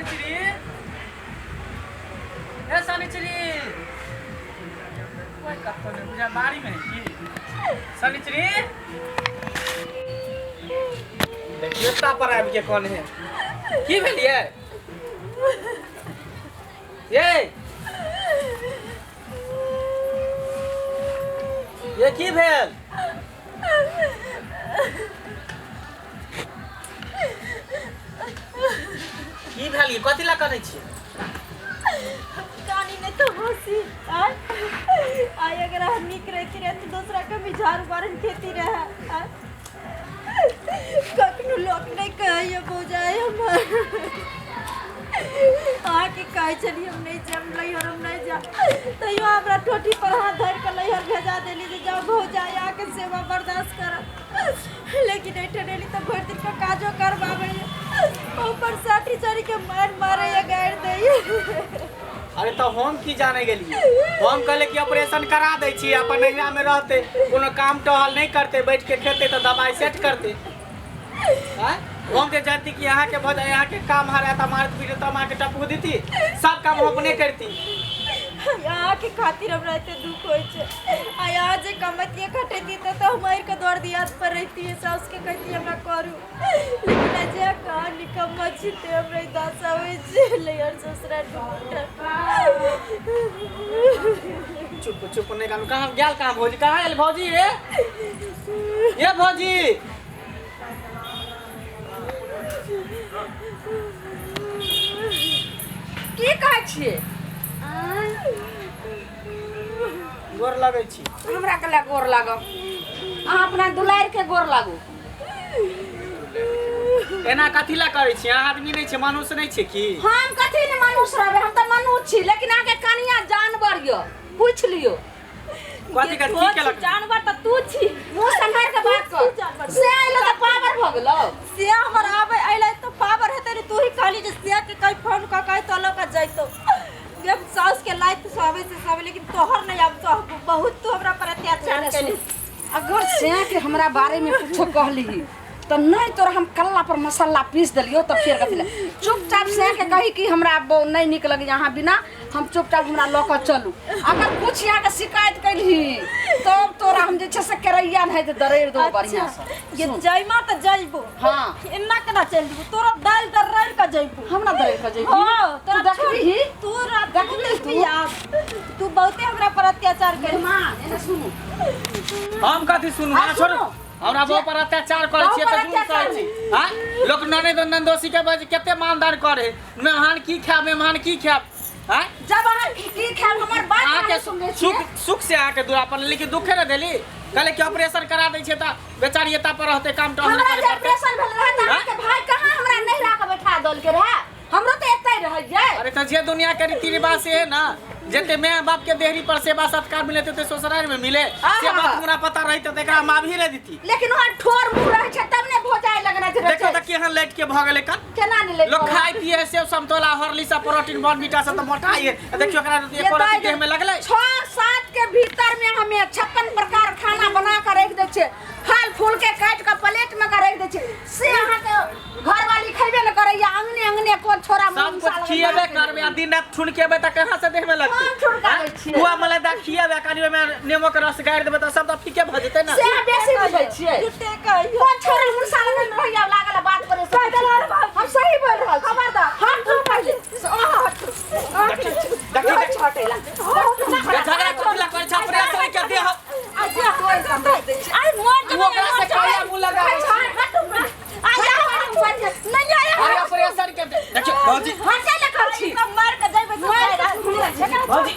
सनिचरी ए सनिचरी कोई कतो नहीं बुझा बारी में की सनिचरी देखियो ता पर आबि के कौन है की भेलिए ये की भेल की भेल ये कथि ला करै छी कानी ने तो हंसी आई अगर हम निक रहती रहे तो दूसरा कभी झाड़ू बारन खेती रहे कखनो लोग नहीं कहिए बुझाए हमार आके कहे चली हम नहीं जम लई और हम नहीं जा तैयो हमरा ठोठी पर हाथ धर के लई और भेजा देली जे जाओ हो जाए आके सेवा बर्दाश्त कर लेकिन नहीं ठनेली तो भर दिन का काजो करवावे ऊपर साटी चढ़ी के मार मारे या गाड़ दे अरे तो हम की जाने गेलिए हम कहले कि ऑपरेशन करा दै छी अपन नैया में रहते कोनो काम टहल नहीं करते बैठ के खेते तो दवाई सेट करते हैं हम के जानती कि यहाँ के भज यहाँ के काम हरा था मार पीट तो मां के टपू देती सब काम हम अपने करती यहाँ के खातिर हम रहते दुख होय छे आ यहाँ जे कमतिया खटेती तो हमार के दौड़ दिया पर रहती है सास के कहती हमरा करू लेकिन जे कहां निकम्मा छिते हमरा दासा होय छे ले और ससुरा चुप चुप नहीं काम कहां गेल कहां भौजी कहां आइल भौजी ये भौजी की कहै छियै गोर लगै छी हमरा के गोर लागब अहाँ अपना दुलार के गोर लागू एना कथि ला करै छी अहाँ आदमी नहीं छे मनुष्य नहीं छे की हम कथि ने मनुष्य रहबे हम त मनुष्य छी लेकिन आगे कनिया जानवर यो पूछ लियो कथि का ठीक लग जानवर त तू छी मुंह संभाल के बात कर से आइलो त पावर भ गेलो से हमर आबै आइले त पावर हेते रे तू ही कहली जे से के कई फोन क कई तो लोग जइतो जब सास के लायक सावे से सावे लेकिन तोहर नहीं अब तो बहुत तू हमरा पर अत्याचार कैली अगर से के हमरा बारे में कुछ कहली तो नहीं तोरा हम कल्ला पर मसाला पीस दलियो तो फिर कथि ले चुपचाप से के कही कि हमरा नहीं निक लगे यहाँ बिना हम चुपचाप हमरा ल के चलू अगर कुछ यहाँ के शिकायत कैली तब तोरा हम जे से करैया नहीं तो दरेर दो बढ़िया से ये जइमा त जइबो हां इन्ना केना चल दिबो तोरा दाल दर्रर के जइबो हमरा दरेर के जइबो हां तोरा देखली तू रात देखली तू यार तू बहुते हमरा पर अत्याचार कर मां एने सुनु हम कथि सुनु हां छोड़ो हमरा वो पर अत्याचार करे छी त सुन कहै छी हां लोग नने नंदोसी के बाज केते मानदान करे मेहमान की खाब मेहमान की खाब हां जब अहाँ की खाब हमर बात आके सुख से आके दूर अपन लेकिन दुखे न देली कहले कि ऑपरेशन करा दै छै त बेचारी एता पर रहते काम टहल हमरा करे ऑपरेशन भेल रहा त के भाई कहां हमरा नहीं राख बैठा दल के रहा हमरो त एतै रह जाय अरे त जे दुनिया के रीति रिवाज से है ना जेते मां बाप के देहरी पर सेवा सत्कार मिले ते ससुराल में मिले से बात हमरा पता रही त एकरा मां भी रे दीती लेकिन वहां ठोर मुंह रहे छै तब ने भोजाय लगना छै देखो त केहन लेट के भ गेले कन केना ने ले लोग खाय पिए सेव समतोला हॉर्लिक्स प्रोटीन बॉर्नविटा से त मोटा ये देखियो एकरा एको रति देह में लगले 6-7 के भीतर में हमें 56 प्रकार खाना बना के रख दे छै फल फूल के काट के प्लेट में के रख दे छै से अहाँ के घर वाली खइबे न करैया अंगने अंगने कोन छोरा सब कुछ खिएबे करबे आ दिन रात छुन केबे त कहां से देह में लगते हुआ मले दा खिएबे कानियो में नेमो के रस गाड़ देबे त सब त फीके भ जते ना से बेसी बुझै छियै झूठे कहियो कोन छोरा मुरसा लगे रहैया लागल बात करे हम सही बोल रहल खबरदार हम तो पहले देखियो छटेला झगड़ा कुला कर छपरे से के दे हम अच्छा कोई समझ दे आई मोर वो करा से काया मुंह लगा नहीं आया अरे ऑपरेशन के देखियो भौजी हटा ले कर छी मार के जइबे भौजी